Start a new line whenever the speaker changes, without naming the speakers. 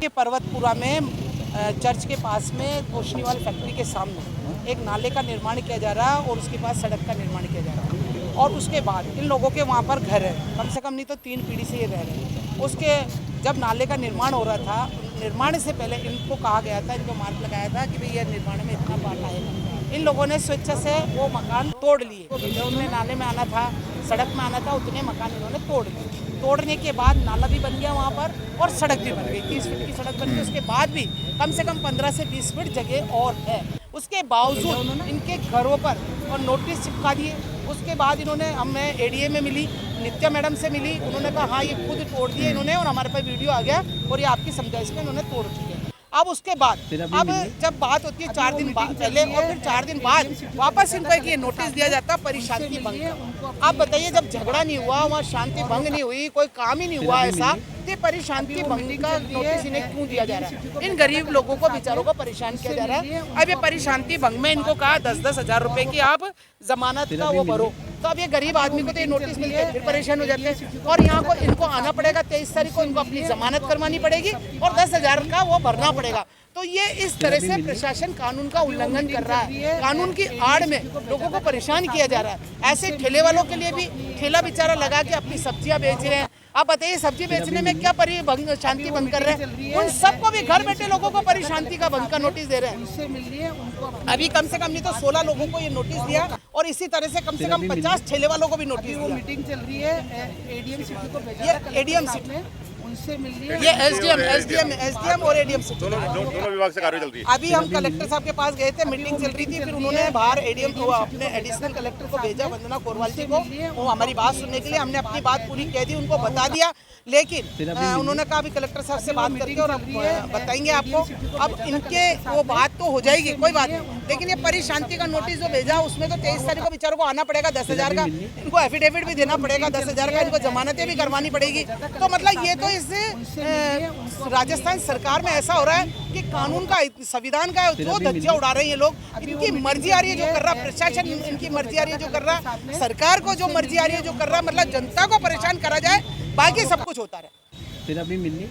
के पर्वतपुरा में चर्च के पास में तोशनीवाल फैक्ट्री के सामने एक नाले का निर्माण किया जा रहा है और उसके बाद सड़क का निर्माण किया जा रहा है। और उसके बाद इन लोगों के वहाँ पर घर है, कम से कम नहीं तो 3 पीढ़ी से ये रह रहे हैं। उसके जब नाले का निर्माण हो रहा था, निर्माण से पहले इनको कहा गया था, इनको मार्क लगाया था कि भाई यह निर्माण में इतना पार्ट आएगा। इन लोगों ने स्वेच्छा से वो मकान तोड़ लिए। उन्हें नाले में आना था, सड़क में आना था, उतने मकान इन्होंने तोड़ लिए। तोड़ने के बाद नाला भी बन गया वहाँ पर और सड़क भी बन गई, 30 फीट की सड़क बन गई। उसके बाद भी कम से कम 15 से 20 फीट जगह और है। उसके बावजूद इनके घरों पर और नोटिस चिपका दिए। उसके बाद इन्होंने, हमें एडीए में मिली, नित्या मैडम से मिली, उन्होंने कहा हाँ ये खुद तोड़ दिए इन्होंने और हमारे पास वीडियो आ गया और ये आपकी समझाइश में इन्होंने तोड़ चुके हैं। अब उसके बाद अब जब बात होती है 4 दिन बाद पहले और फिर 4 दिन बाद वापस इनको एक ये नोटिस दिया जाता है परिशांति भंग का। आप बताइए, जब झगड़ा नहीं हुआ, वहाँ शांति भंग नहीं हुई, कोई काम ही नहीं हुआ ऐसा, तो परिशांति भंग का नोटिस इन्हें क्यों दिया जा रहा है? इन गरीब लोगों को, बेचारों को परेशान किया जा रहा है। अब ये परिशांति भंग में इनको कहा 10-10 हज़ार रुपए की आप जमानत का वो भरो, तो अब ये गरीब आदमी को तो ये नोटिस मिलते हैं, फिर परेशान हो जाते हैं और यहाँ को इनको आना पड़ेगा 23 तारीख को, इनको अपनी जमानत करवानी पड़ेगी और 10,000 का वो भरना पड़ेगा। तो ये इस तरह से प्रशासन कानून का उल्लंघन कर रहा है। कानून की आड़ में लोगों को परेशान किया जा रहा है। ऐसे ठेले वालों के लिए भी ठेला बेचारा लगा के अपनी सब्जियां बेच रहे हैं। आप बताइए सब्जी बेचने में क्या शांति भंग कर रहे हैं? उन सबको भी घर बैठे लोगों को परिशांति का भंग का नोटिस दे रहे हैं। अभी कम से कम नहीं तो 16 लोगों को ये नोटिस दिया और इसी तरह से कम 50 ठेले वालों को भी नोटिस दिया।
मीटिंग चल रही है, एडीएम सिटी को भेजा है,
एडीएम सिटी
उनसे मिल रही है।
ये एसडीएम और एडीएम सिटी
दोनों विभाग से कार्रवाई चल रही है।
अभी हम कलेक्टर साहब के पास गए थे, मीटिंग चल रही थी, फिर उन्होंने बाहर एडीएम को, अपने एडिशनल कलेक्टर को भेजा, वंदना कोरवाल जी को, वो हमारी बात सुनने के लिए। हमने अपनी बात पूरी कह दी, उनको बता दिया, लेकिन उन्होंने कहा अभी कलेक्टर साहब से बात करके और अब बताएंगे आपको। अब इनके वो बात तो हो जाएगी, कोई बात नहीं, लेकिन ये परिशांति का नोटिस जो भेजा उसमें तो 23 तारीख को बेचारों को आना पड़ेगा 10,000 का, इनको एफिडेविट भी देना पड़ेगा 10,000 का, इनको जमानतें भी करवानी पड़ेगी। तो मतलब ये तो इस राजस्थान सरकार में ऐसा हो रहा है कि कानून का, संविधान का जो धज्जियां उड़ा रहे हैं ये लोग। इनकी मर्जी आ रही है जो कर रहा है प्रशासन, इनकी मर्जी आ रही है जो कर रहा है सरकार को, जो मर्जी आ रही है जो कर रहा है, मतलब जनता को परेशान करा जाए, बाकी सब कुछ होता रहे।
फिर अभी मिलनी